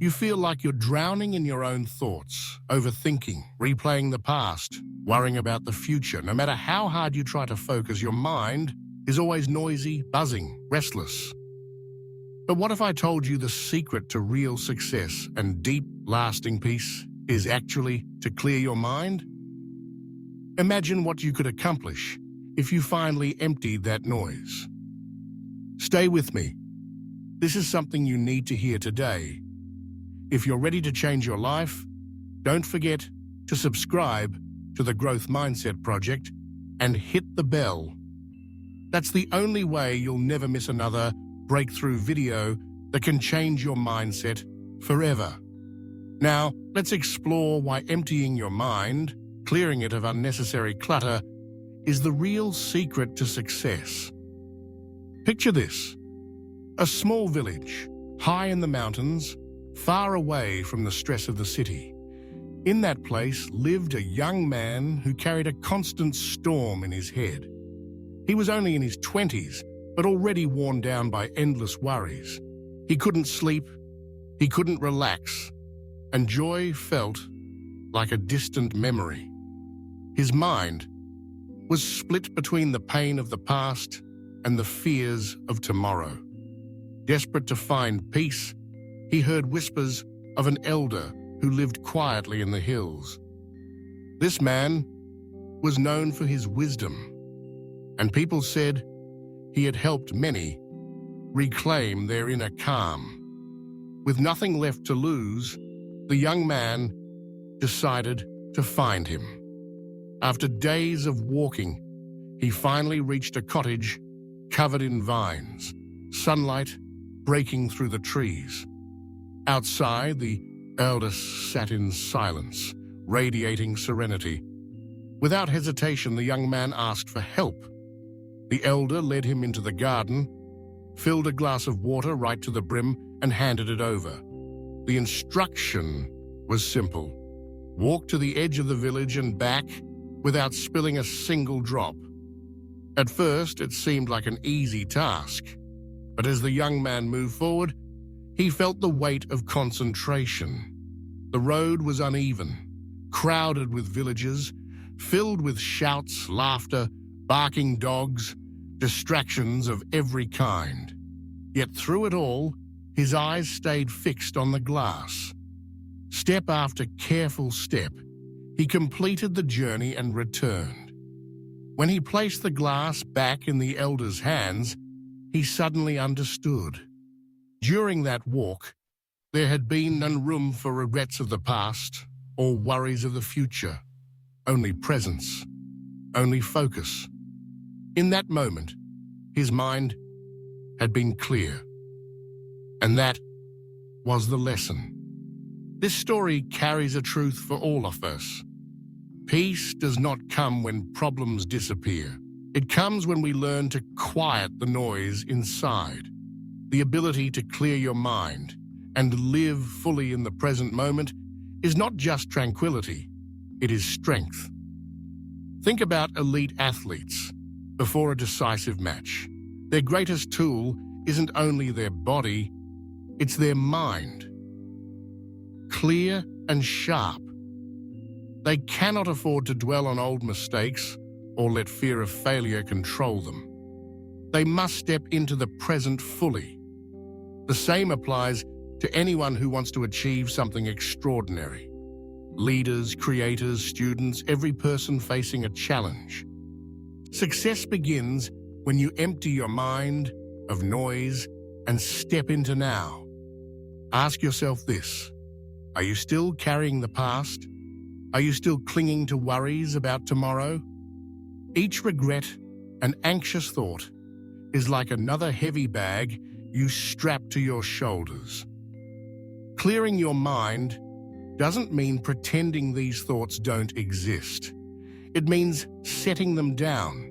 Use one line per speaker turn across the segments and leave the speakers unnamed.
You feel like you're drowning in your own thoughts, overthinking, replaying the past, worrying about the future. No matter how hard you try to focus, your mind is always noisy, buzzing, restless. But what if I told you the secret to real success and deep, lasting peace is actually to clear your mind? Imagine what you could accomplish if you finally emptied that noise. Stay with me. This is something you need to hear today. If you're ready to change your life, don't forget to subscribe to the Growth Mindset Project and hit the bell. That's the only way you'll never miss another breakthrough video that can change your mindset forever. Now, let's explore why emptying your mind, clearing it of unnecessary clutter, is the real secret to success. Picture this: a small village, high in the mountains, far away from the stress of the city. In that place lived a young man who carried a constant storm in his head. He was only in his 20s, but already worn down by endless worries. He couldn't sleep, he couldn't relax, and joy felt like a distant memory. His mind was split between the pain of the past and the fears of tomorrow. Desperate to find peace, he heard whispers of an elder who lived quietly in the hills. This man was known for his wisdom, and people said he had helped many reclaim their inner calm. With nothing left to lose, the young man decided to find him. After days of walking, he finally reached a cottage covered in vines, sunlight breaking through the trees. Outside, the elder sat in silence, radiating serenity. Without hesitation, the young man asked for help. The elder led him into the garden, filled a glass of water right to the brim, and handed it over. The instruction was simple: walk to the edge of the village and back without spilling a single drop. At first, it seemed like an easy task, but as the young man moved forward, he felt the weight of concentration. The road was uneven, crowded with villagers, filled with shouts, laughter, barking dogs, distractions of every kind. Yet through it all, his eyes stayed fixed on the glass. Step after careful step, he completed the journey and returned. When he placed the glass back in the elder's hands, he suddenly understood. During that walk, there had been no room for regrets of the past or worries of the future. Only presence, only focus. In that moment, his mind had been clear. And that was the lesson. This story carries a truth for all of us. Peace does not come when problems disappear. It comes when we learn to quiet the noise inside. The ability to clear your mind and live fully in the present moment is not just tranquility, it is strength. Think about elite athletes before a decisive match. Their greatest tool isn't only their body, it's their mind. Clear and sharp. They cannot afford to dwell on old mistakes or let fear of failure control them. They must step into the present fully. The same applies to anyone who wants to achieve something extraordinary. Leaders, creators, students, every person facing a challenge. Success begins when you empty your mind of noise and step into now. Ask yourself this: are you still carrying the past? Are you still clinging to worries about tomorrow? Each regret and anxious thought is like another heavy bag you strap to your shoulders. Clearing your mind doesn't mean pretending these thoughts don't exist. It means setting them down,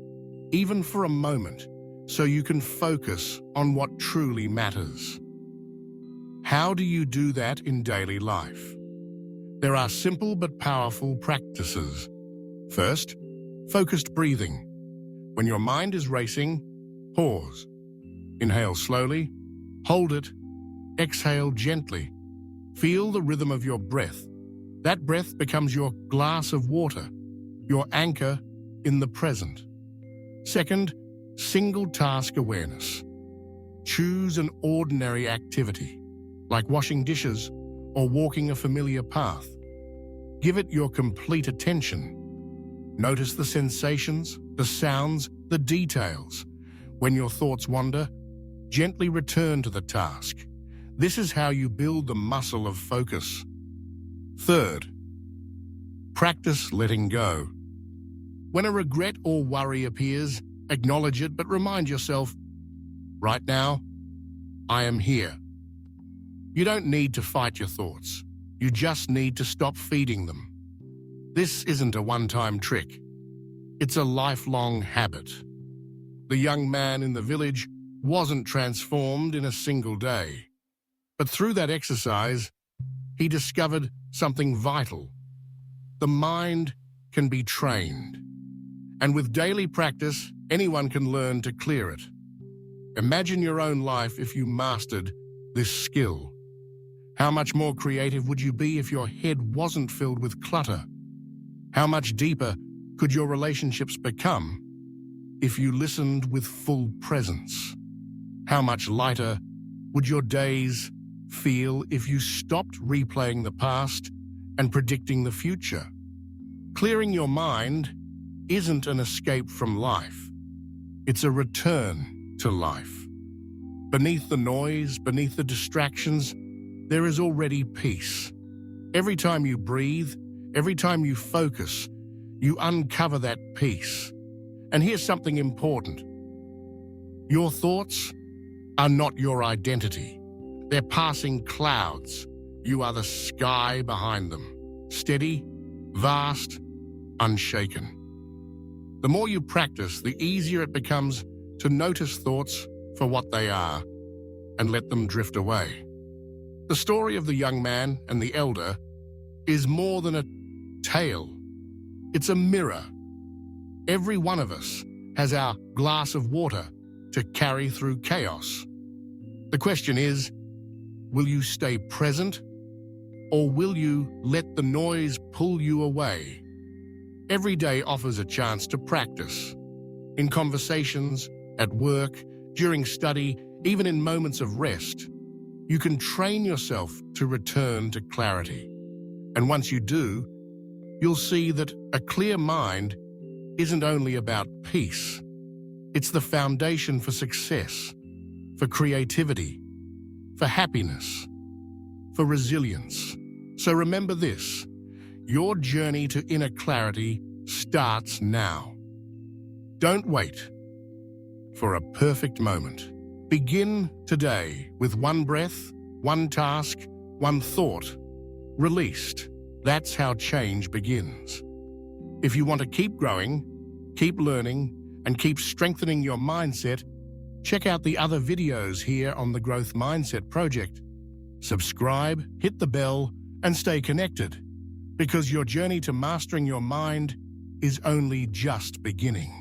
even for a moment, so you can focus on what truly matters. How do you do that in daily life? There are simple but powerful practices. First, focused breathing. When your mind is racing, pause. Inhale slowly, hold it, exhale gently. Feel the rhythm of your breath. That breath becomes your glass of water, your anchor in the present. Second, single task awareness. Choose an ordinary activity, like washing dishes or walking a familiar path. Give it your complete attention. Notice the sensations, the sounds, the details. When your thoughts wander, gently return to the task. This is how you build the muscle of focus. Third, practice letting go. When a regret or worry appears, acknowledge it, but remind yourself, right now, I am here. You don't need to fight your thoughts. You just need to stop feeding them. This isn't a one-time trick. It's a lifelong habit. The young man in the village wasn't transformed in a single day. But through that exercise, he discovered something vital. The mind can be trained. And with daily practice, anyone can learn to clear it. Imagine your own life if you mastered this skill. How much more creative would you be if your head wasn't filled with clutter? How much deeper could your relationships become if you listened with full presence? How much lighter would your days feel if you stopped replaying the past and predicting the future? Clearing your mind isn't an escape from life. It's a return to life. Beneath the noise, beneath the distractions, there is already peace. Every time you breathe, every time you focus, you uncover that peace. And here's something important. Your thoughts are not your identity. They're passing clouds. You are the sky behind them. Steady, vast, unshaken. The more you practice, the easier it becomes to notice thoughts for what they are and let them drift away. The story of the young man and the elder is more than a tale. It's a mirror. Every one of us has our glass of water to carry through chaos. The question is, will you stay present, or will you let the noise pull you away? Every day offers a chance to practice. In conversations, at work, during study, even in moments of rest, you can train yourself to return to clarity. And once you do, you'll see that a clear mind isn't only about peace. It's the foundation for success, for creativity, for happiness, for resilience. So remember this, your journey to inner clarity starts now. Don't wait for a perfect moment. Begin today with one breath, one task, one thought released. That's how change begins. If you want to keep growing, keep learning, and keep strengthening your mindset, check out the other videos here on the Growth Mindset Project. Subscribe, hit the bell, and stay connected, because your journey to mastering your mind is only just beginning.